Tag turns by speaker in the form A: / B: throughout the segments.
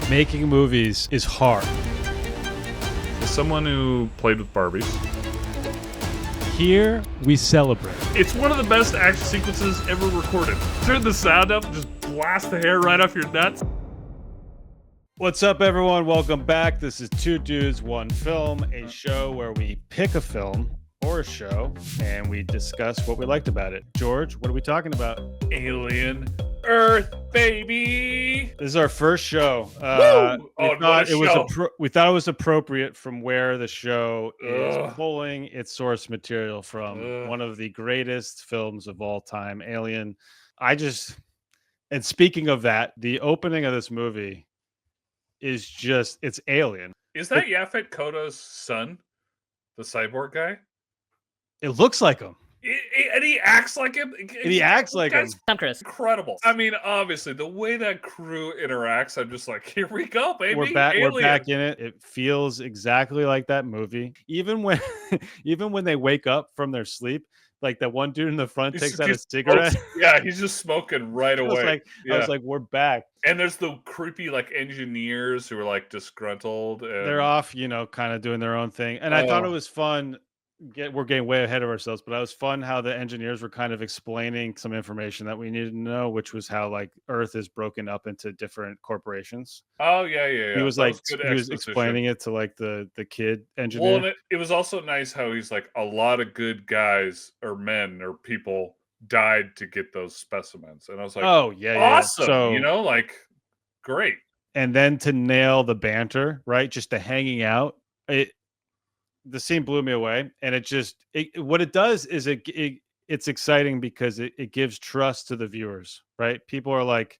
A: Making movies is hard.
B: As someone who played with Barbies,
A: Here we celebrate.
B: it's one of the best action sequences ever recorded. Turn the sound up, just blast the hair right off your nuts.
A: What's up, everyone? Welcome back. This is Two Dudes, One Film, a show where we pick a film or a show and we discuss what we liked about it. George, what are we talking about?
B: Alien Earth, baby!
A: This is our first show.
B: Woo! Oh, what a show.
A: We thought it was appropriate from where the show is
B: Ugh.
A: pulling its source material from. One of the greatest films of all time, Alien. And speaking of that, the opening of this movie is just, it's Alien.
B: Is that Yaphet Kotto's son? The cyborg guy?
A: It looks like him.
B: And he acts like him.
A: And he acts like him.
C: I'm Chris.
B: Incredible. I mean, obviously, the way that crew interacts, I'm just like, here we go, baby.
A: We're back
B: Alien.
A: in it. It feels exactly like that movie. Even when they wake up from their sleep, like that one dude in the front takes out a cigarette.
B: Yeah, he's just smoking right away.
A: I was like, we're back.
B: And there's the creepy like engineers who are like disgruntled. And
A: they're off, kind of doing their own thing. And I thought it was fun. We're getting way ahead of ourselves, but it was fun how the engineers were kind of explaining some information that we needed to know, which was how like Earth is broken up into different corporations.
B: Oh yeah.
A: He was explaining it to like the kid engineer.
B: Well, and it was also nice how he's like, a lot of good guys or men or people died to get those specimens, and I was like,
A: oh yeah,
B: awesome.
A: So,
B: like great.
A: And then to nail the banter, right? Just the hanging out. The scene blew me away, and what it does is it's exciting because it gives trust to the viewers, right? People are like,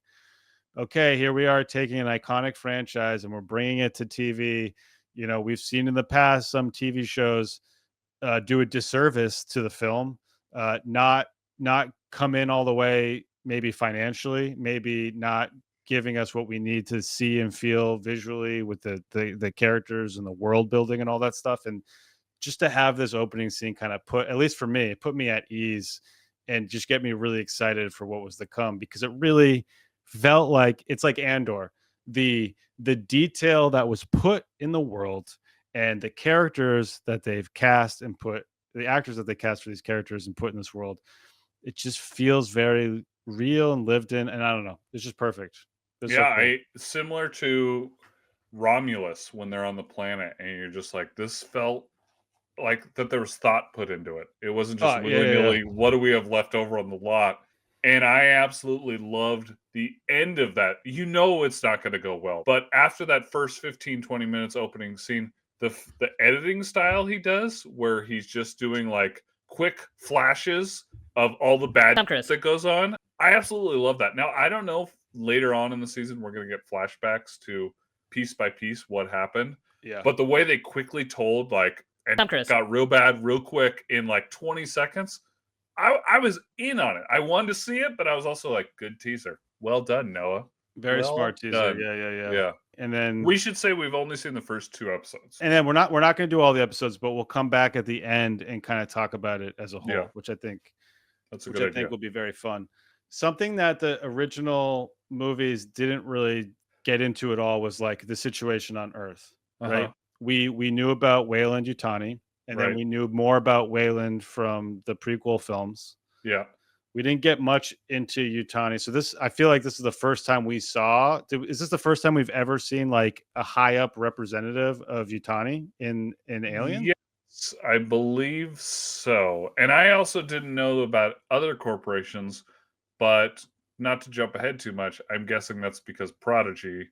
A: okay, here we are taking an iconic franchise and we're bringing it to TV. We've seen in the past some TV shows do a disservice to the film, not come in all the way, maybe financially, maybe not giving us what we need to see and feel visually with the characters and the world building and all that stuff. And just to have this opening scene kind of at least for me, put me at ease and just get me really excited for what was to come, because it really felt like it's like Andor. The detail that was put in the world and the characters that they've cast and put, the actors that they cast for these characters and put in this world, it just feels very real and lived in. And I don't know, it's just perfect.
B: Similar to Romulus when they're on the planet, and you're just like, this felt like that there was thought put into it. It wasn't just willy-nilly, what do we have left over on the lot? And I absolutely loved the end of that. It's not going to go well. But after that first 15, 20 minutes opening scene, the editing style he does, where he's just doing like quick flashes of all the bad that goes on, I absolutely love that. Now, I don't know if later on in the season we're going to get flashbacks to piece by piece what happened.
A: Yeah.
B: But the way they quickly told, like, and got real bad real quick in like 20 seconds, I was in on it. I wanted to see it, but I was also like, good teaser. Well done, Noah.
A: Very smart teaser.
B: Done.
A: Yeah. And then
B: we should say we've only seen the first 2 episodes.
A: And then we're not going to do all the episodes, but we'll come back at the end and kind of talk about it as a whole, which I think will be very fun. Something that the original movies didn't really get into at all was like the situation on Earth, right? We knew about Weyland-Yutani, and then we knew more about Weyland from the prequel films.
B: Yeah.
A: We didn't get much into Yutani. So I feel like this is the first time we saw. Is this the first time we've ever seen like a high up representative of Yutani in Alien?
B: Yes, I believe so. And I also didn't know about other corporations, but not to jump ahead too much, I'm guessing that's because Prodigy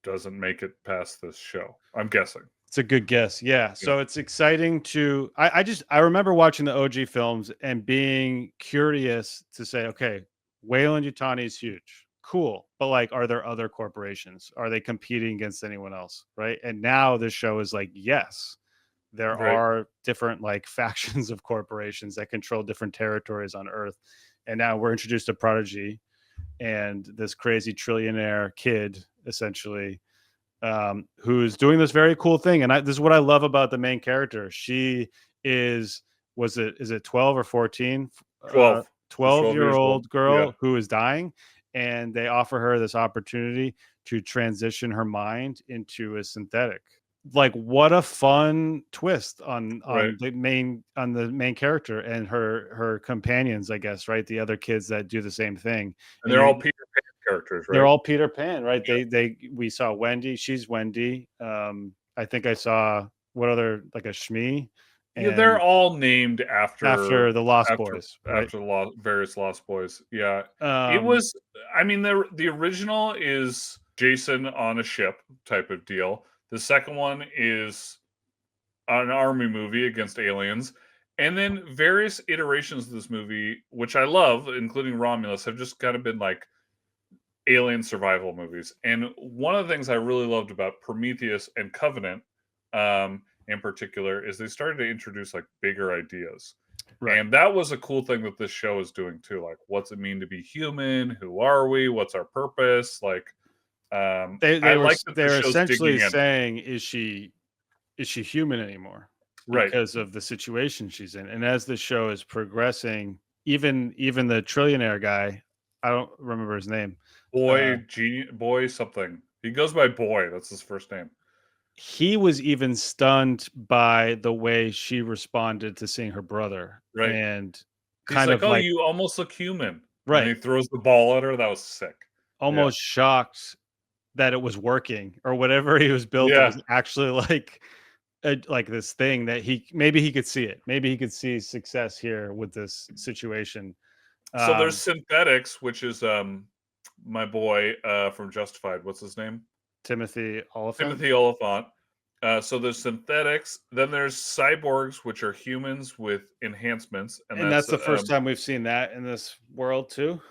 B: doesn't make it past this show. I'm guessing.
A: It's a good guess. Yeah. So it's exciting to, I remember watching the OG films and being curious to say, okay, Weyland-Yutani is huge. Cool. But like, are there other corporations? Are they competing against anyone else? Right. And now this show is like, yes, there are different like factions of corporations that control different territories on Earth. And now we're introduced to Prodigy and this crazy trillionaire kid, essentially, who's doing this very cool thing. And this is what I love about the main character. She is it 12 or 14?
B: 12.
A: 12-year-old girl who is dying. and they offer her this opportunity to transition her mind into a synthetic. Like, what a fun twist
B: Right.
A: on the main character and her companions, I guess, right? The other kids that do the same thing.
B: And
A: And
B: they're
A: you're
B: all Peter Pan characters,
A: they're
B: right?
A: all Peter Pan, right?
B: Yeah.
A: They we saw Wendy, she's Wendy. I think I saw what other, like, a Shmi,
B: Yeah, they're
A: and
B: all named after
A: after the Lost
B: after
A: Boys, right?
B: after the various Lost Boys. Yeah. It
A: Um,
B: was I mean, the original is Jason on a ship type of deal. The second one is an army movie against aliens. And then various iterations of this movie, which I love, including Romulus, have just kind of been like alien survival movies. And one of the things I really loved about Prometheus and Covenant, in particular, is they started to introduce like bigger ideas.
A: right.
B: And that was a cool thing that this show is doing too. Like, what's it mean to be human? Who are we? What's our purpose? Like, I like that this
A: They're
B: show's
A: essentially
B: digging in.
A: saying, is she human anymore?
B: Right.
A: Because of the situation she's in. And as the show is progressing, even the trillionaire guy, I don't remember his name.
B: Boy something. He goes by Boy. That's his first name.
A: He was even stunned by the way she responded to seeing her brother,
B: Right.
A: and
B: He's
A: kind
B: like,
A: of
B: "Oh,
A: like,
B: you almost look human." And then
A: right,
B: he throws the ball at her. That was sick. Yeah.
A: almost shocked that it was working, or whatever he was built
B: Yeah.
A: was actually like this thing that he could see it. Maybe he could see success here with this situation.
B: So there's
A: Um,
B: synthetics, which is my boy from Justified. What's his name?
A: Timothy Oliphant,
B: Timothy Oliphant. So there's synthetics. Then there's cyborgs, which are humans with enhancements, and
A: and
B: that's
A: that's the first time we've seen that in this world too.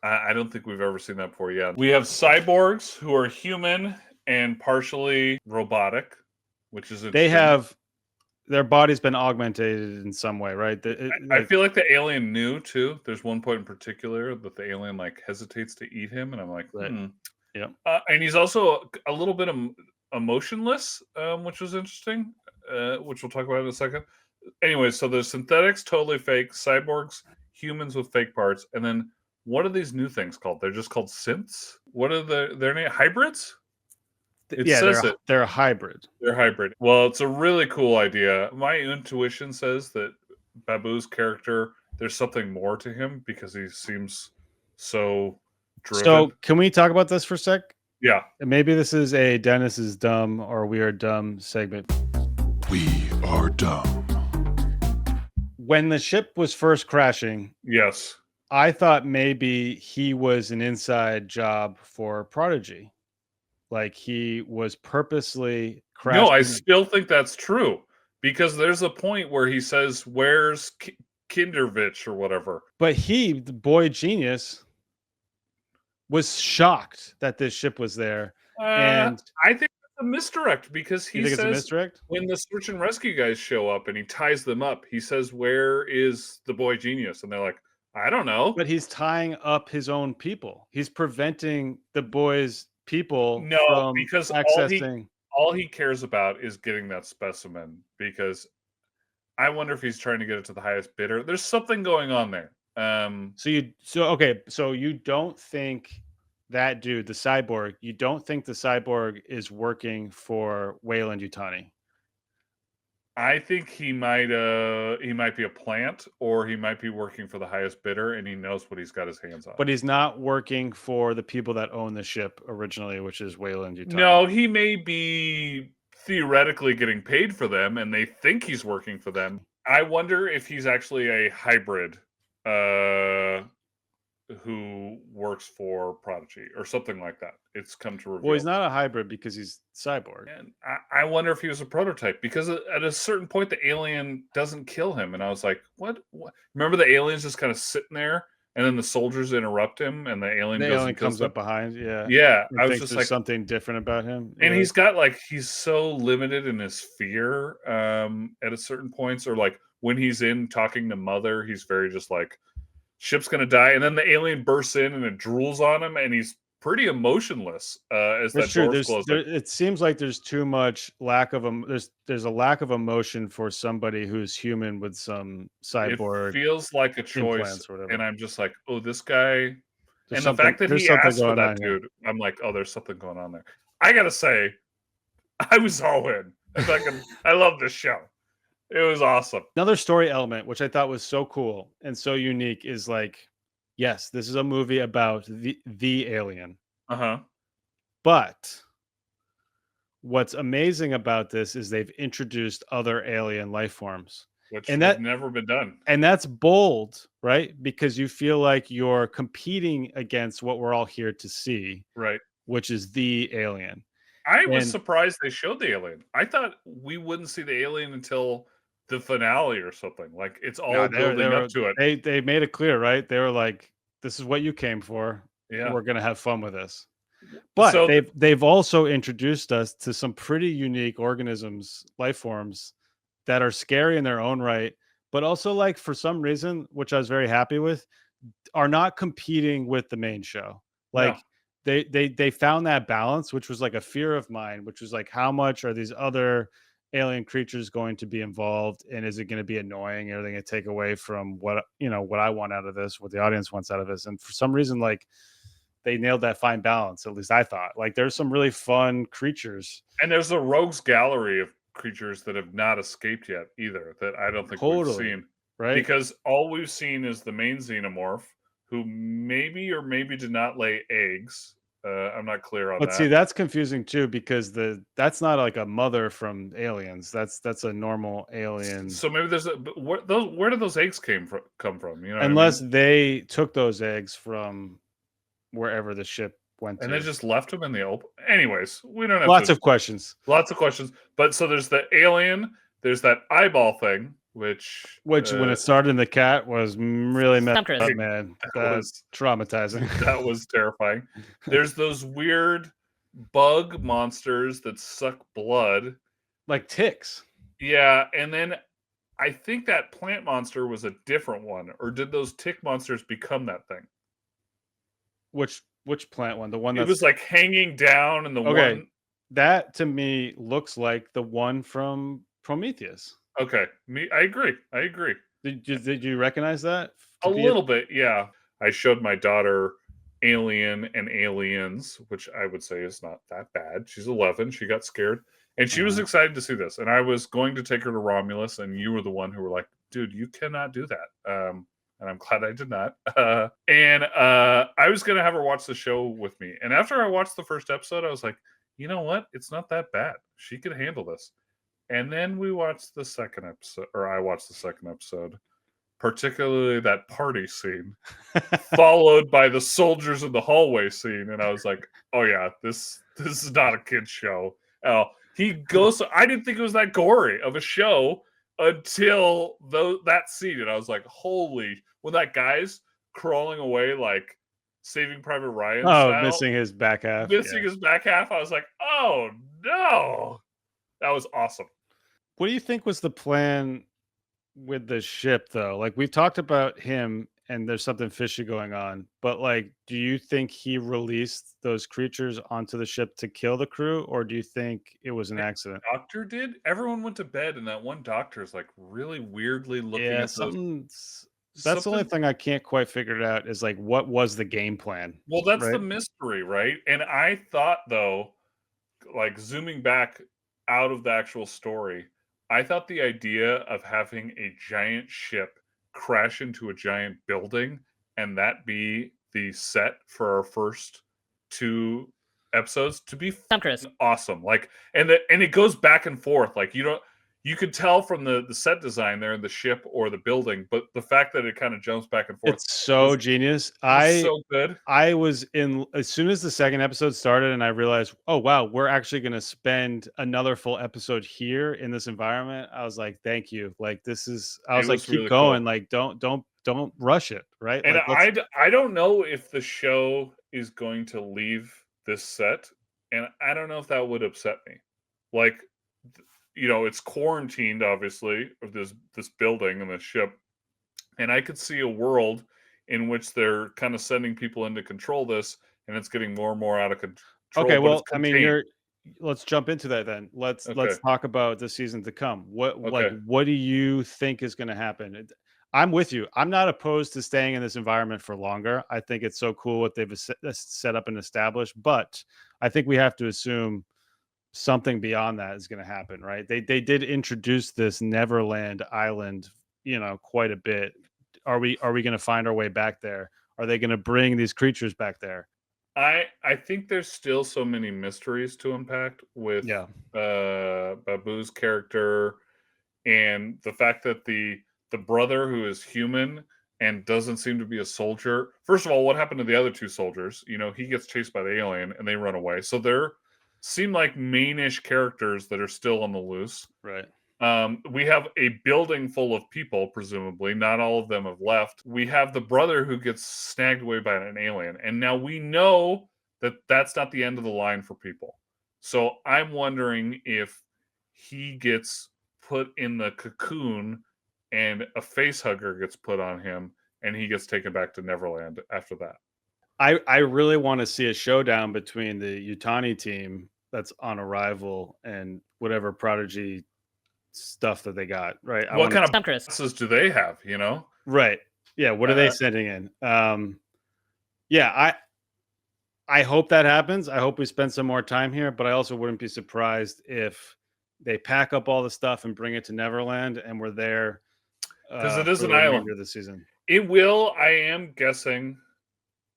B: I don't think we've ever seen that before. Yeah, we have cyborgs who are human and partially robotic, which is
A: They
B: interesting.
A: have their body's been augmented in some way, right?
B: I
A: Like,
B: feel like the alien knew too. There's one point in particular that the alien like hesitates to eat him, and I'm like,
A: right. Yeah.
B: And he's also a little bit emotionless, which was interesting, which we'll talk about in a second. Anyway, so there's synthetics, totally fake, cyborgs, humans with fake parts, and then what are these new things called? They're just called synths. What are their name? Hybrids? It
A: Yeah,
B: says it.
A: they're a hybrid.
B: They're hybrid. Well, it's a really cool idea. My intuition says that Babu's character, there's something more to him because he seems so driven.
A: So, can we talk about this for a sec?
B: Yeah.
A: Maybe this is a Dennis is dumb or we are dumb segment.
C: We are dumb.
A: When the ship was first crashing,
B: Yes.
A: I thought maybe he was an inside job for Prodigy. Like, he was purposely
B: No, I
A: crashing,
B: still think that's true because there's a point where he says, "Where's Kindervich or whatever?"
A: but the boy genius, was shocked that this ship was there. And
B: I think it's a misdirect because
A: you
B: he
A: think it's a
B: says
A: misdirect?
B: when the search and rescue guys show up and he ties them up, he says, "Where is the boy genius?" And they're like, "I don't know."
A: But he's tying up his own people. He's preventing the boy's people
B: No,
A: from
B: because
A: accessing.
B: all he cares about is getting that specimen because I wonder if he's trying to get it to the highest bidder. There's something going on there.
A: So you don't think that dude, the cyborg, you don't think the cyborg is working for Wayland Yutani?
B: I think he might be a plant or he might be working for the highest bidder and he knows what he's got his hands on.
A: But he's not working for the people that own the ship originally, which is Wayland Yutani.
B: No, he may be theoretically getting paid for them and they think he's working for them. I wonder if he's actually a hybrid who works for Prodigy or something like that. It's come to reveal.
A: Well, he's not a hybrid because he's cyborg.
B: And I wonder if he was a prototype because at a certain point the alien doesn't kill him, and I was like, "What? Remember the alien's just kind of sitting there, and then the soldiers interrupt him, and the alien
A: The
B: goes
A: alien
B: and kills
A: comes
B: him."
A: up behind, yeah,
B: Yeah,
A: and
B: I was
A: thinks
B: just
A: there's
B: like,
A: something different about him.
B: and
A: Yeah.
B: he's so limited in his fear at a certain points, or like when he's in talking to Mother, he's very just like, ship's gonna die, and then the alien bursts in and it drools on him, and he's pretty emotionless as
A: That's
B: that
A: true.
B: door's closed. Like,
A: It seems like there's too much lack of there's a lack of emotion for somebody who's human with some
B: it
A: cyborg
B: feels like a choice,
A: implants or
B: and
A: whatever.
B: I'm just like, oh, this guy. And the fact that
A: There's
B: he
A: something
B: asked for
A: going
B: that
A: on here.
B: dude, I'm like, oh, there's something going on there. I gotta say, I was all in. I love this show. It was awesome.
A: Another story element, which I thought was so cool and so unique, is like, yes, this is a movie about the alien,
B: Uh-huh.
A: but what's amazing about this is they've introduced other alien life forms,
B: Which
A: and
B: had never been done.
A: that's bold, right? Because you feel like you're competing against what we're all here to see,
B: Right.
A: which is the alien.
B: I was
A: And
B: surprised they showed the alien. I thought we wouldn't see the alien until the finale or something. Like it's
A: no,
B: all building up to it.
A: they made it clear, right? They were like, "This is what you came for.
B: Yeah.
A: We're gonna have fun with this." But
B: So
A: they've also introduced us to some pretty unique organisms, life forms that are scary in their own right, but also like for some reason, which I was very happy with, are not competing with the main show.
B: no.
A: Like they found that balance, which was like a fear of mine, which was like, how much are these other alien creatures going to be involved, and is it going to be annoying? Are they going to take away from what what I want out of this, what the audience wants out of this? And for some reason, like they nailed that fine balance. At least I thought. Like there's some really fun creatures.
B: And there's a rogues gallery of creatures that have not escaped yet either that I don't think we've
A: Totally.
B: seen.
A: Right.
B: Because all we've seen is the main xenomorph, who maybe or maybe did not lay eggs. I'm not clear on
A: But see,
B: that.
A: that's confusing too, because that's not like a mother from Aliens. That's a normal alien.
B: So maybe there's a but where did those eggs come from? You know what I
A: Unless
B: mean?
A: they took those eggs from wherever the ship went
B: And
A: to.
B: they just left them in the open. Anyways, we don't have
A: Lots
B: to.
A: of questions.
B: Lots of questions. But so there's the alien. There's that eyeball thing, which
A: Which, when it started in the cat, was really messed up,
B: Like,
A: man.
B: that
A: That's
B: was
A: traumatizing.
B: that was terrifying. There's those weird bug monsters that suck blood.
A: Like ticks.
B: Yeah, and then I think that plant monster was a different one, or did those tick monsters become that thing?
A: Which plant one? The one
B: It
A: that's
B: was like hanging down, and the
A: okay.
B: one.
A: That to me looks like the one from Prometheus.
B: Okay, I agree. I agree.
A: Did you recognize that?
B: A little bit, yeah. I showed my daughter Alien and Aliens, which I would say is not that bad. She's 11. She got scared, and she was excited to see this. And I was going to take her to Romulus, and you were the one who were like, "Dude, you cannot do that." And I'm glad I did not. I was going to have her watch the show with me. And after I watched the first episode, I was like, you know what? It's not that bad. She could handle this. And then we watched the second episode, or I watched the second episode, particularly that party scene, followed by the soldiers in the hallway scene, and I was like, "Oh yeah, this is not a kid's show." Oh, he goes. I didn't think it was that gory of a show until that scene, and I was like, "Holy!" When that guy's crawling away like Saving Private Ryan style,
A: missing his back half.
B: missing his back half, I was like, "Oh no!" That was awesome.
A: What do you think was the plan with the ship, though? Like, we've talked about him and there's something fishy going on, but like, do you think he released those creatures onto the ship to kill the crew, or do you think it was an accident?
B: Doctor did. Everyone went to bed, and that one doctor is like really weirdly looking
A: Yeah,
B: at those.
A: that's the only
B: Something.
A: thing I can't quite figure it out, is like, what was the game plan?
B: Well, that's the
A: Right?
B: mystery, right? And I thought though, like zooming back out of the actual story, I thought the idea of having a giant ship crash into a giant building and that be the set for our first two episodes to be awesome. Like, and it goes back and forth. Like you could tell from the set design there in the ship or the building, but the fact that it kind of jumps back and forth
A: It's so
B: was,
A: genius.
B: was so good.
A: I was in as soon as the second episode started and I realized, oh wow, we're actually going to spend another full episode here in this environment. I was like, thank you. Like I
B: It
A: was like,
B: was
A: keep
B: really
A: going.
B: cool.
A: Like don't rush it. Right.
B: And
A: Like let's
B: I don't know if the show is going to leave this set, and I don't know if that would upset me. Like, it's quarantined, obviously, of this building and this ship, and I could see a world in which they're kind of sending people in to control this, and it's getting more and more out of control.
A: okay.
B: But it's
A: Well, I mean,
B: contained.
A: let's jump into that then. Let's
B: Okay.
A: talk about the season to come.
B: Okay.
A: What do you think is going to happen? I'm with you. I'm not opposed to staying in this environment for longer. I think it's so cool what they've set up and established, but I think we have to assume something beyond that is going to happen, right? They did introduce this Neverland Island, quite a bit. Are we going to find our way back there? Are they going to bring these creatures back there?
B: I think there's still so many mysteries to unpack with
A: Yeah.
B: Babu's character and the fact that the brother who is human and doesn't seem to be a soldier. First of all, what happened to the other two soldiers? He gets chased by the alien and they run away. So there seem like mainish characters that are still on the loose.
A: Right.
B: We have a building full of people, presumably. Not all of them have left. We have the brother who gets snagged away by an alien. And now we know that that's not the end of the line for people. So I'm wondering if he gets put in the cocoon and a face hugger gets put on him and he gets taken back to Neverland after that.
A: I really want to see a showdown between the Utani team that's on arrival and whatever Prodigy stuff that they got, right?
B: What kind of boxes do they have,
A: Right. Yeah, what are they sending in? Yeah, I hope that happens. I hope we spend some more time here, but I also wouldn't be surprised if they pack up all the stuff and bring it to Neverland and we're there
B: because it is
A: for
B: an
A: the
B: island
A: remainder of the season.
B: It will. I am guessing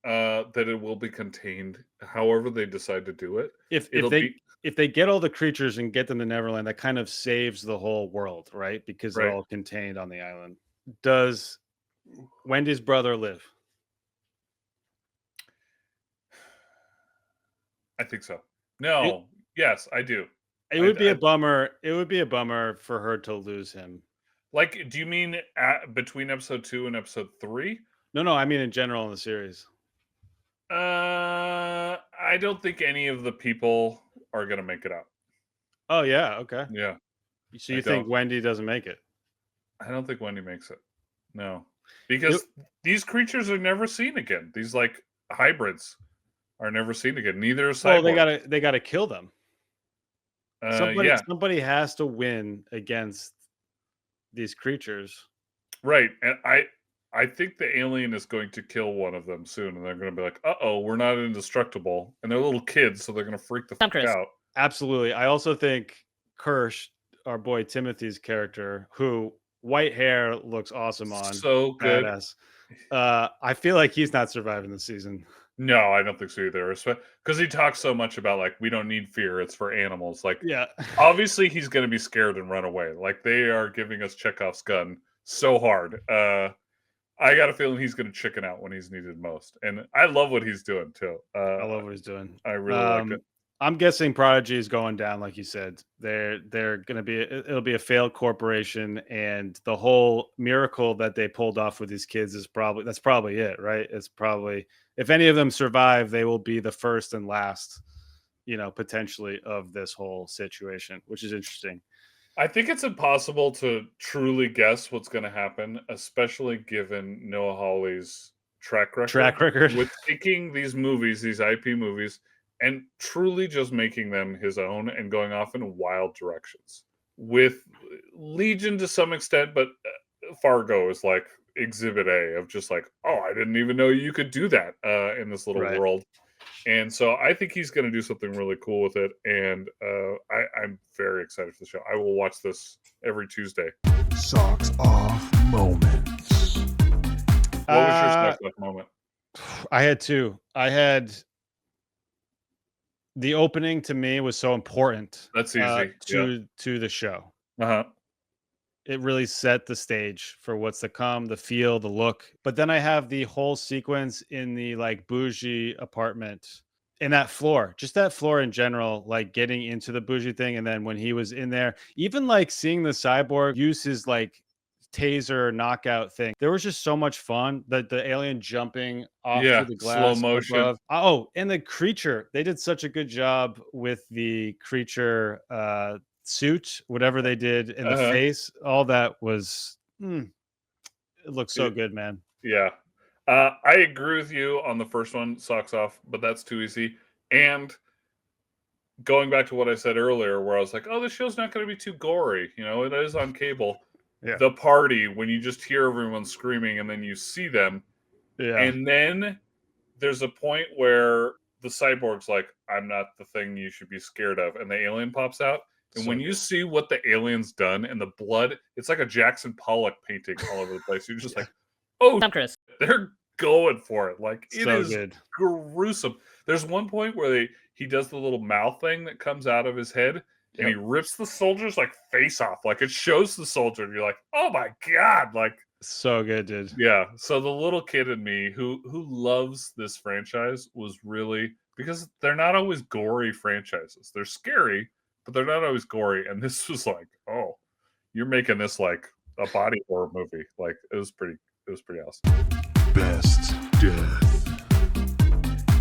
B: that it will be contained. However, they decide to do it.
A: If they get all the creatures and get them to Neverland, that kind of saves the whole world, right? Because they're all contained on the island. Does Wendy's brother live?
B: I think so. No. Yes, I do.
A: It would be a bummer. It would be a bummer for her to lose him.
B: Like, do you mean between episode 2 and episode 3?
A: No. I mean in general in the series.
B: I don't think any of the people are going to make it out.
A: Oh yeah. Okay.
B: Yeah.
A: So you think Wendy doesn't make it?
B: I don't think Wendy makes it. No, because these creatures are never seen again. These like hybrids are never seen again. Neither is Cyborg.
A: Well, they gotta kill them. Somebody has to win against these creatures,
B: right? And I think the alien is going to kill one of them soon, and they're going to be like, "Uh-oh, we're not indestructible," and they're little kids, so they're going to freak the fuck out.
A: Absolutely. I also think Kirsch, our boy Timothy's character, who white hair looks awesome on,
B: so good.
A: Badass. I feel like he's not surviving the season.
B: No, I don't think so either. Because he talks so much about like we don't need fear; it's for animals. Like,
A: yeah,
B: obviously he's going to be scared and run away. Like they are giving us Chekhov's gun so hard. I got a feeling he's going to chicken out when he's needed most, and I love what he's doing too.
A: I love what he's doing.
B: I really like it.
A: I'm guessing Prodigy is going down, like you said. They're going to be. It'll be a failed corporation, and the whole miracle that they pulled off with these kids is that's probably it, right? It's probably if any of them survive, they will be the first and last, potentially of this whole situation, which is interesting.
B: I think it's impossible to truly guess what's going to happen, especially given Noah Hawley's track record with taking these movies, these IP movies, and truly just making them his own and going off in wild directions. With Legion to some extent, but Fargo is like exhibit A of just like, oh, I didn't even know you could do that in this little world. And so I think he's going to do something really cool with it. And I'm very excited for the show. I will watch this every Tuesday.
C: Socks off moments.
B: What was your socks off moment?
A: I had two. I had the opening to me was so important.
B: That's easy.
A: To the show.
B: Uh-huh.
A: It really set the stage for what's to come, the feel, the look. But then I have the whole sequence in the like bougie apartment and that floor, just that floor in general, like getting into the bougie thing. And then when he was in there, even like seeing the cyborg use his like taser knockout thing, there was just so much fun. The alien jumping off through the glass,
B: slow motion.
A: Above. Oh, and the creature, they did such a good job with the creature suit, whatever they did in the face, all that was it looks so good, man.
B: Yeah. I agree with you on the first one, socks off, but that's too easy. And going back to what I said earlier, where I was like, oh, this show's not going to be too gory. It is on cable. the party when you just hear everyone screaming and then you see them.
A: Yeah.
B: And then there's a point where the cyborg's like, I'm not the thing you should be scared of. And the alien pops out. And
A: So
B: when you see what the alien's done and the blood, it's like a Jackson Pollock painting all over the place. You're just like, oh,
D: Chris.
B: they're going for it. Like, it
A: so
B: is
A: good.
B: gruesome. There's one point where he does the little mouth thing that comes out of his head. And he rips the soldiers like face off. Like, it shows the soldier. And you're like, oh my God. Like,
A: so good, dude.
B: yeah. So the little kid in me who loves this franchise was really, because they're not always gory franchises. They're scary, but they're not always gory. And this was like, oh, you're making this like a body horror movie. Like, it was pretty awesome.
C: Best death.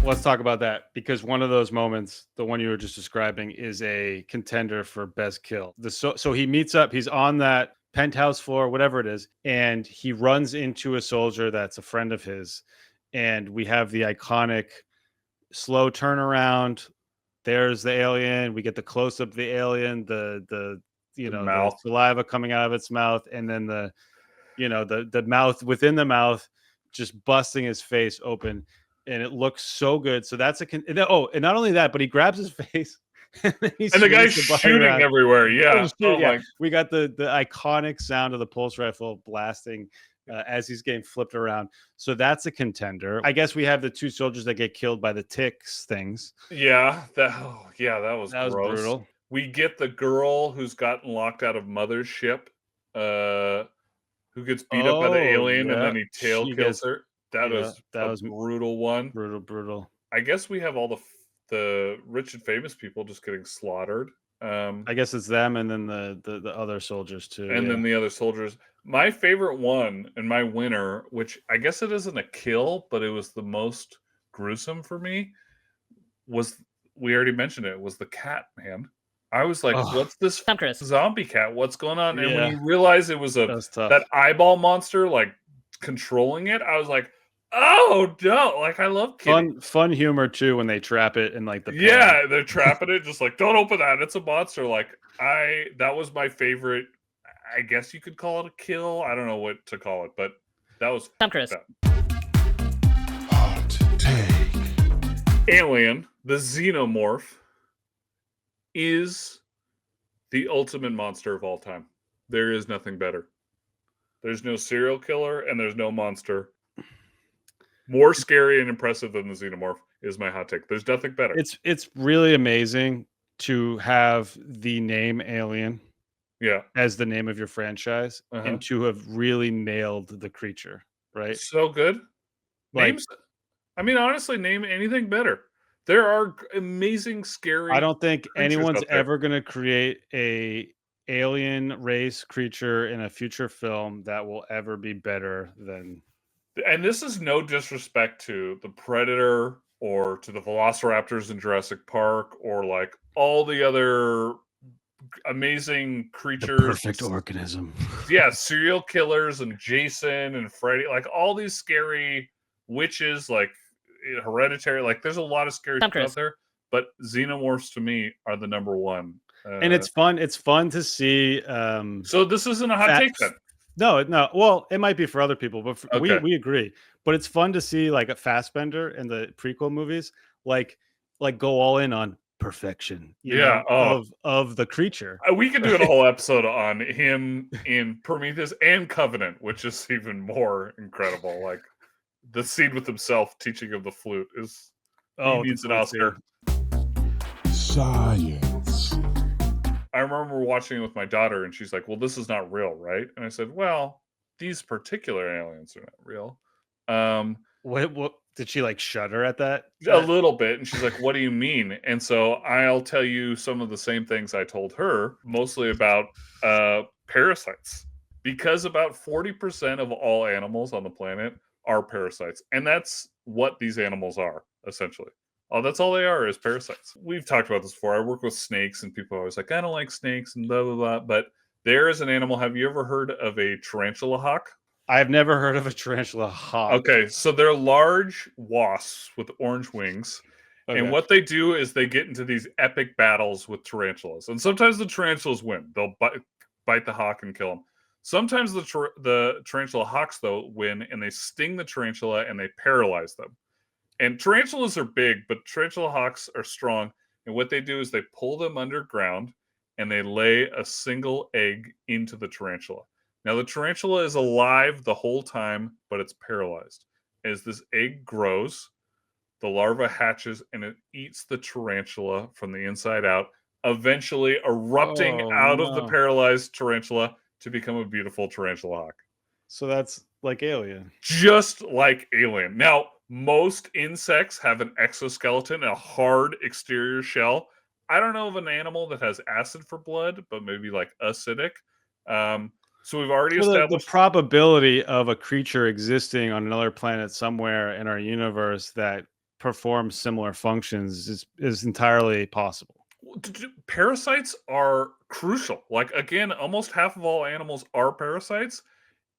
A: Let's talk about that, because one of those moments, the one you were just describing, is a contender for best kill. So he meets up, he's on that penthouse floor, whatever it is, and he runs into a soldier that's a friend of his, and we have the iconic slow turnaround. There's the alien. We get the close up of the alien, the
B: mouth,
A: the saliva coming out of its mouth, and then the mouth within the mouth just busting his face open. And it looks so good. So that's and not only that, but he grabs his face and
B: the guy's shooting everywhere. Yeah.
A: We got the iconic sound of the pulse rifle blasting as he's getting flipped around. So that's a contender. I guess we have the two soldiers that get killed by the ticks things.
B: Yeah. That was gross.
A: Brutal.
B: We get the girl who's gotten locked out of Mother's ship, who gets beat up by the alien, and then he kills her. That was a brutal one.
A: Brutal.
B: I guess we have all the rich and famous people just getting slaughtered.
A: I guess it's them, and then the other soldiers too.
B: And then the other soldiers. My favorite one and my winner, which I guess it isn't a kill, but it was the most gruesome for me, was, we already mentioned it, was the cat, man. I was like, what's this zombie cat? What's going on? And when you realize it was that eyeball monster like controlling it, I was like, oh no! Like, I love
A: fun humor too when they trap it in like the
B: pan. They're trapping it, just like, don't open that, it's a monster. Like, that was my favorite. I guess you could call it a kill. I don't know what to call it, but that was
C: Hot take.
B: Alien, the xenomorph, is the ultimate monster of all time. There is nothing better. There's no serial killer and there's no monster more scary and impressive than the xenomorph, is my hot take. There's nothing better.
A: It's really amazing to have the name Alien as the name of your franchise, and to have really nailed the creature, right?
B: So good. Names, I mean, honestly, name anything better. There are amazing, scary.
A: I don't think anyone's ever going to create a alien race creature in a future film that will ever be better than.
B: And this is no disrespect to the Predator or to the Velociraptors in Jurassic Park or like all the other amazing creatures.
A: The perfect organism.
B: Yeah, serial killers and Jason and Freddy, like all these scary witches, like Hereditary. Like, there's a lot of scary stuff out there, but xenomorphs to me are the number one.
A: And it's fun. It's fun to see.
B: So this isn't a hot take then.
A: No. Well, it might be for other people, but we agree. But it's fun to see like a Fassbender in the prequel movies, like go all in on perfection. Of the creature.
B: We could do a whole episode on him in Prometheus and Covenant, which is even more incredible. Like the scene with himself teaching him the flute is. He needs an Oscar.
C: Science.
B: I remember watching it with my daughter, and she's like, well, this is not real, right? And I said, well, these particular aliens are not real.
A: What did she like shudder at that?
B: A little bit. And she's like, what do you mean? And so I'll tell you some of the same things I told her, mostly about parasites. Because about 40% of all animals on the planet are parasites. And that's what these animals are, essentially. Oh, that's all they are, is parasites. We've talked about this before. I work with snakes, and people are always like, I don't like snakes and blah, blah, blah. But there is an animal. Have you ever heard of a tarantula hawk?
A: I've never heard of a tarantula hawk.
B: Okay, so they're large wasps with orange wings. Okay. And what they do is they get into these epic battles with tarantulas. And sometimes the tarantulas win. They'll bite the hawk and kill them. Sometimes the tarantula hawks, though, win, and they sting the tarantula and they paralyze them. And tarantulas are big, but tarantula hawks are strong. And what they do is they pull them underground and they lay a single egg into the tarantula. Now, the tarantula is alive the whole time, but it's paralyzed. As this egg grows, the larva hatches and it eats the tarantula from the inside out, eventually erupting
A: Oh
B: out of the
A: no!
B: paralyzed tarantula to become a beautiful tarantula hawk.
A: So that's like Alien.
B: Just like Alien. Now, most insects have an exoskeleton, a hard exterior shell. I don't know of an animal that has acid for blood, but maybe like acidic. So we've already
A: So the
B: established.
A: probability of a creature existing on another planet somewhere in our universe that performs similar functions is entirely possible.
B: Parasites are crucial. Like, again, almost half of all animals are parasites.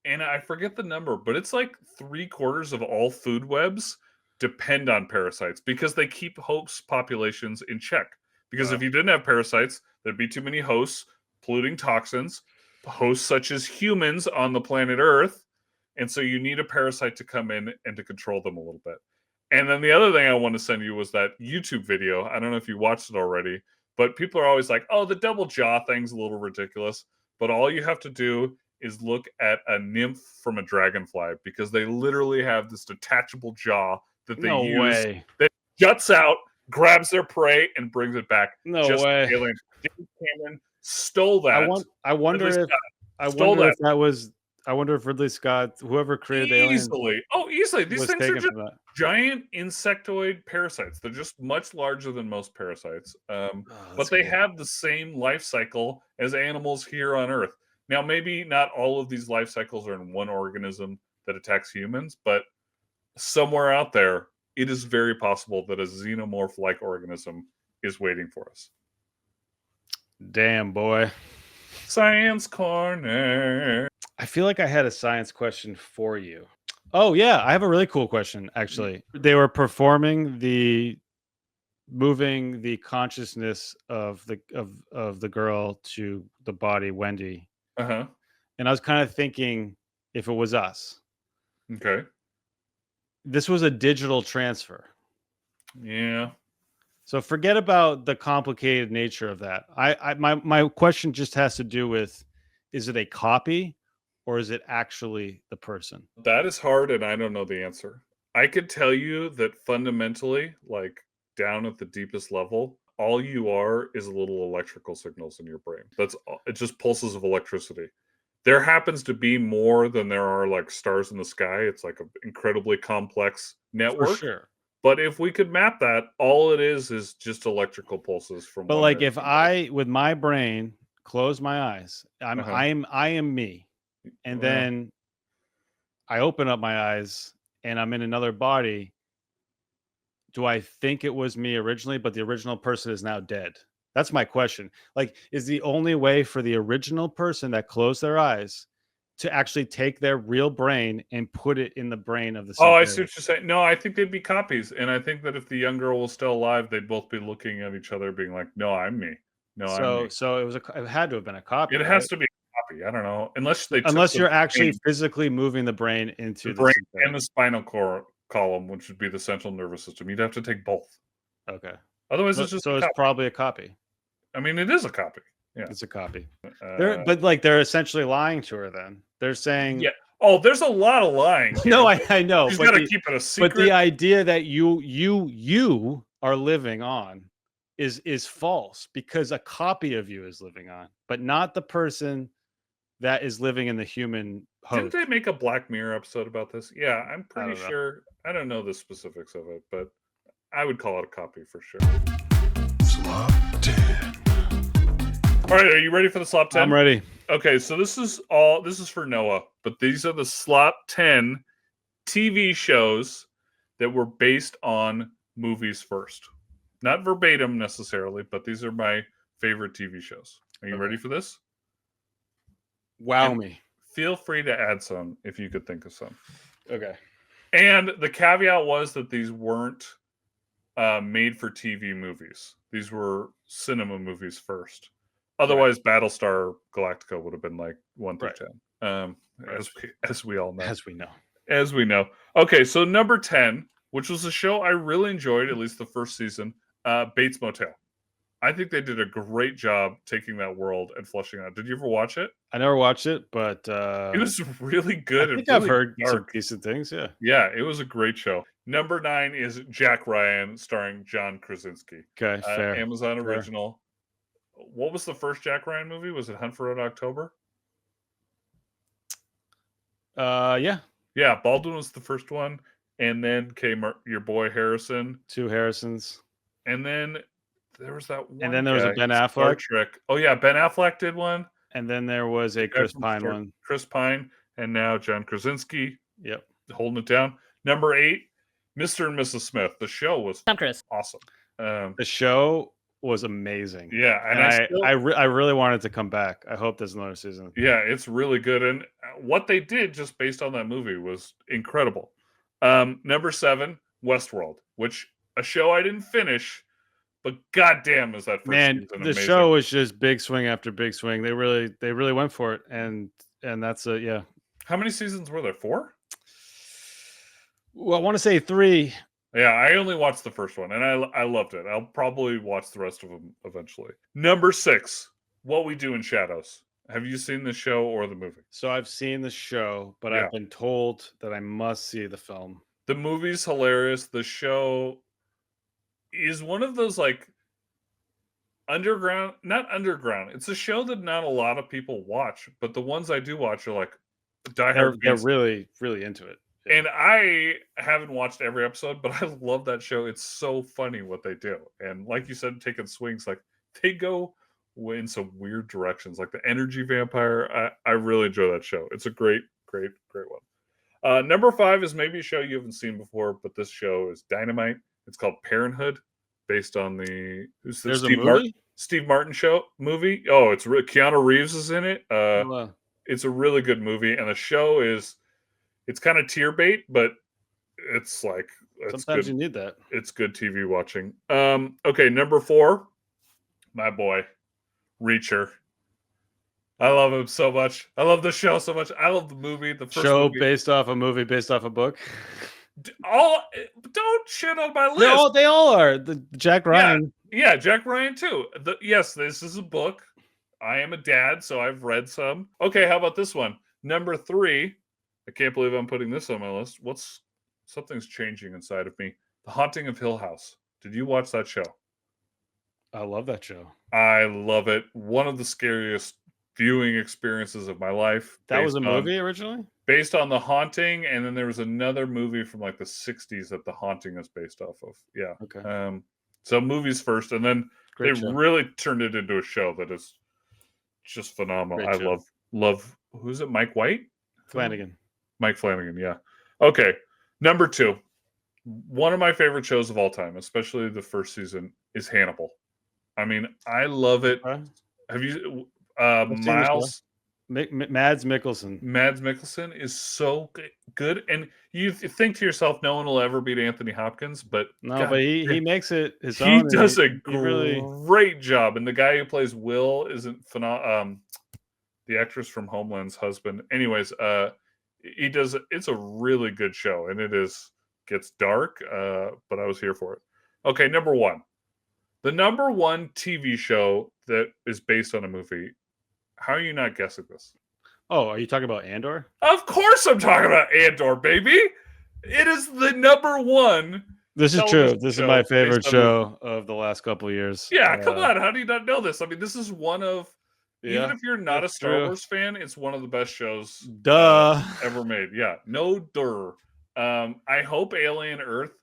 B: And I forget the number, but it's like 3/4 of all food webs depend on parasites because they keep host populations in check. Because if
A: Wow.
B: you didn't have parasites, there'd be too many hosts polluting toxins, hosts such as humans on the planet Earth. And so you need a parasite to come in and to control them a little bit. And then the other thing I want to send you was that YouTube video. I don't know if you watched it already, but people are always like, oh, the double jaw thing's a little ridiculous. But all you have to do is look at a nymph from a dragonfly because they literally have this detachable jaw that they
A: No
B: use
A: way.
B: that juts out, grabs their prey, and brings it back.
A: No
B: Just like
A: way.
B: Alien. James Cameron stole that.
A: I wonder
B: Ridley
A: if
B: Scott stole that
A: I wonder if Ridley Scott, whoever created Alien,
B: easily. Oh, easily. These
A: was
B: things are
A: taken
B: just
A: from that.
B: giant insectoid parasites. They're just much larger than most parasites.
A: Oh,
B: But
A: that's
B: they
A: cool.
B: have the same life cycle as animals here on Earth. Now, maybe not all of these life cycles are in one organism that attacks humans, but somewhere out there, it is very possible that a xenomorph like organism is waiting for us.
A: Damn, boy.
B: Science Corner.
A: I feel like I had a science question for you. Oh yeah, I have a really cool question actually. They were performing the moving the consciousness of the girl to the body Wendy.
B: Uh huh.
A: And I was kind of thinking if it was us.
B: Okay.
A: This was a digital transfer.
B: Yeah.
A: So forget about the complicated nature of that. My question just has to do with, is it a copy or is it actually the person?
B: That is hard, and I don't know the answer. I could tell you that fundamentally, like down at the deepest level, all you are is little electrical signals in your brain. That's all. It's just pulses of electricity. There happens to be more than there are like stars in the sky. It's like an incredibly complex
A: For
B: network.
A: sure.
B: But if we could map that, all it is just electrical pulses from
A: But
B: one
A: like
B: nerve
A: if
B: to another.
A: I with my brain close my eyes,
B: Uh-huh.
A: I am me. And
B: Well,
A: then I open up my eyes and I'm in another body. Do I think it was me originally, but the original person is now dead? That's my question. Like, is the only way for the original person that closed their eyes to actually take their real brain and put it in the brain of the
B: oh,
A: same
B: I see
A: person?
B: what you're saying. No, I think they'd be copies, and I think that if the young girl was still alive, they'd both be looking at each other, being like, "No, I'm me. No, I'm me."
A: So it had to have been a copy,
B: It
A: right?
B: has to be a copy. I don't know, unless they took
A: Unless you're actually physically moving the brain
B: the
A: into the
B: brain
A: synthetic.
B: and the spinal column, which would be the central nervous system. You'd have to take both.
A: Okay.
B: Otherwise, it's just a
A: So it's
B: copy.
A: probably a copy.
B: I mean, it is a copy. Yeah.
A: It's a copy.
B: Uh,
A: But like they're essentially lying to her then. They're saying
B: yeah. Oh, there's a lot of lying here.
A: no, I know,
B: She's
A: but
B: got to keep it a
A: but
B: secret.
A: the idea that you are living on is false because a copy of you is living on, but not the person that is living in the human
B: Didn't
A: host.
B: they make a Black Mirror episode about this? Yeah, I'm
A: I
B: pretty
A: don't know.
B: sure. I don't know the specifics of it, but I would call it a copy for sure.
C: Slop 10.
B: All right, are you ready for the Slop 10?
A: I'm ready.
B: Okay, so this is for Noah, but these are the Slop 10 TV shows that were based on movies first. Not verbatim necessarily, but these are my favorite TV shows. Are you
A: Okay.
B: ready for this?
A: Wow
B: And
A: me.
B: feel free to add some if you could think of some.
A: Okay.
B: And the caveat was that these weren't made for TV movies. These were cinema movies first. Otherwise, Battlestar Galactica would have been like 1 through
A: Right.
B: 10. As we all know.
A: As we know.
B: Okay, so number 10, which was a show I really enjoyed, at least the first season, Bates Motel. I think they did a great job taking that world and fleshing it out. Did you ever watch it?
A: I never watched it, but
B: It was really
A: I
B: good and
A: think I've
B: really
A: heard some
B: dark.
A: decent things. Yeah.
B: Yeah, it was a great show. Number 9 is Jack Ryan, starring John Krasinski.
A: Okay, fair.
B: Amazon
A: fair.
B: original. What was the first Jack Ryan movie? Was it Hunt for Red October?
A: Yeah.
B: Yeah, Baldwin was the first one, and then came your boy Harrison,
A: 2 Harrisons.
B: and then there was that one.
A: And then there was a Ben
B: Star
A: Affleck.
B: Trek. Oh yeah, Ben Affleck did one.
A: And then there was a Chris Pine one.
B: Chris Pine, and now John Krasinski.
A: Yep.
B: Holding it down. Number 8, Mr. and Mrs. Smith. The show was awesome.
A: The show was amazing.
B: Yeah, and
A: I really wanted to come back. I hope there's another season.
B: Yeah, it's really good, and what they did just based on that movie was incredible. Number 7, Westworld, which a show I didn't finish, but goddamn is that first season
A: the
B: amazing.
A: show was just big swing after big swing. They really went for it, and that's yeah.
B: How many seasons were there? 4?
A: Well, I want to say 3.
B: Yeah, I only watched the first one, and I loved it. I'll probably watch the rest of them eventually. Number 6, What We Do in Shadows. Have you seen the show or the movie?
A: So I've seen the show, but
B: Yeah.
A: I've been told that I must see the film.
B: The movie's hilarious. The show is one of those like not underground. It's a show that not a lot of people watch, but the ones I do watch are like diehard
A: They're
B: fans.
A: really into it.
B: And I haven't watched every episode, but I love that show. It's so funny what they do. And like you said, taking swings, like they go in some weird directions, like the energy vampire. I really enjoy that show. It's a great one. Number 5 is maybe a show you haven't seen before, but this show is dynamite. It's called Parenthood, based on the Steve Martin show movie. Oh, it's Keanu Reeves is in it. It's a really good movie, and the show it's kind of tear bait, but it's like
A: sometimes
B: good.
A: You need that.
B: It's good TV watching. Okay, number 4, my boy, Reacher. I love him so much. I love the show so much. I love the movie. The first
A: show
B: movie.
A: Based off a movie based off a book.
B: Don't shit on my list.
A: They all are. The Jack Ryan.
B: Yeah, Jack Ryan too. Yes, this is a book. I am a dad, so I've read some. Okay, how about this one? Number 3. I can't believe I'm putting this on my list. Something's changing inside of me. The Haunting of Hill House. Did you watch that show?
A: I love that show.
B: I love it. One of the scariest viewing experiences of my life.
A: That was a movie originally?
B: Based on The Haunting, and then there was another movie from like the 60s that The Haunting is based off of. Yeah.
A: Okay.
B: So movies first, and then really turned it into a show that is just phenomenal. I love who's it? Mike White?
A: Flanagan.
B: Mike Flanagan, yeah. Okay. Number 2. One of my favorite shows of all time, especially the first season, is Hannibal. I mean, I love it. Have you Miles
A: Mads Mikkelsen.
B: Mads Mikkelsen is so good, and you think to yourself, no one will ever beat Anthony Hopkins, but
A: but he makes it his
B: own.
A: He
B: does a great job, and the guy who plays Will isn't the actress from Homeland's husband. Anyways, he does. It's a really good show, and gets dark, but I was here for it. Okay, number 1. The number 1 TV show that is based on a movie. How are you not guessing this?
A: Oh, are you talking about Andor?
B: Of course I'm talking about Andor, baby. It is the number 1.
A: This is true. This is my favorite show of the last couple of years.
B: Yeah, come on. How do you not know this? I mean, this is one of, even if you're not a Star Wars fan, it's one of the best shows ever made. Yeah, no duh. I hope Alien Earth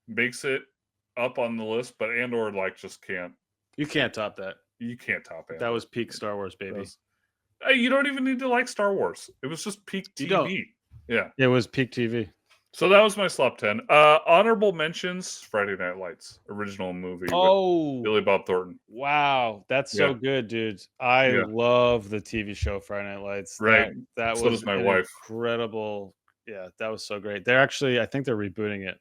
B: makes it up on the list, but Andor just can't.
A: You can't top that.
B: You can't top it.
A: That was peak Star Wars, baby.
B: You don't even need to like Star Wars. It was just peak TV. Yeah.
A: It was peak TV.
B: So that was my Slop 10. Honorable mentions, Friday Night Lights, original movie with Billy Bob Thornton.
A: Wow. That's so good, dude. I love the TV show Friday Night Lights.
B: Right.
A: That
B: so
A: was
B: does my wife.
A: Incredible. Yeah, that was so great. I think they're rebooting it.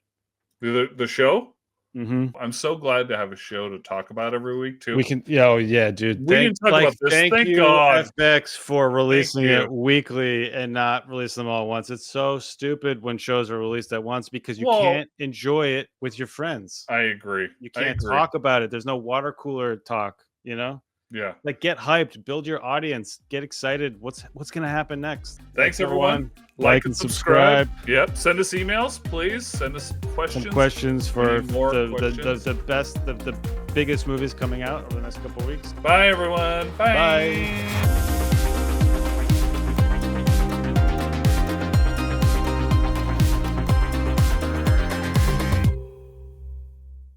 B: The show?
A: Mhm.
B: I'm so glad to have a show to talk about every week too.
A: We can oh, yeah, dude.
B: We can talk about this.
A: Thank
B: Thank
A: you,
B: God.
A: FX, for releasing
B: you.
A: it weekly and not releasing them all at once. It's so stupid when shows are released at once because you
B: Well,
A: can't enjoy it with your friends.
B: I agree.
A: You
B: I
A: can't
B: agree.
A: talk about it. There's no water cooler talk, you know?
B: Yeah.
A: Like, get hyped, build your audience, get excited. What's gonna happen next?
B: Thanks everyone. Like and
A: subscribe.
B: Yep. Send us emails, please. Send us questions.
A: Some questions for
B: need more
A: the
B: questions.
A: the biggest movies coming out over the next couple of weeks.
B: Bye everyone. Bye.
A: Bye.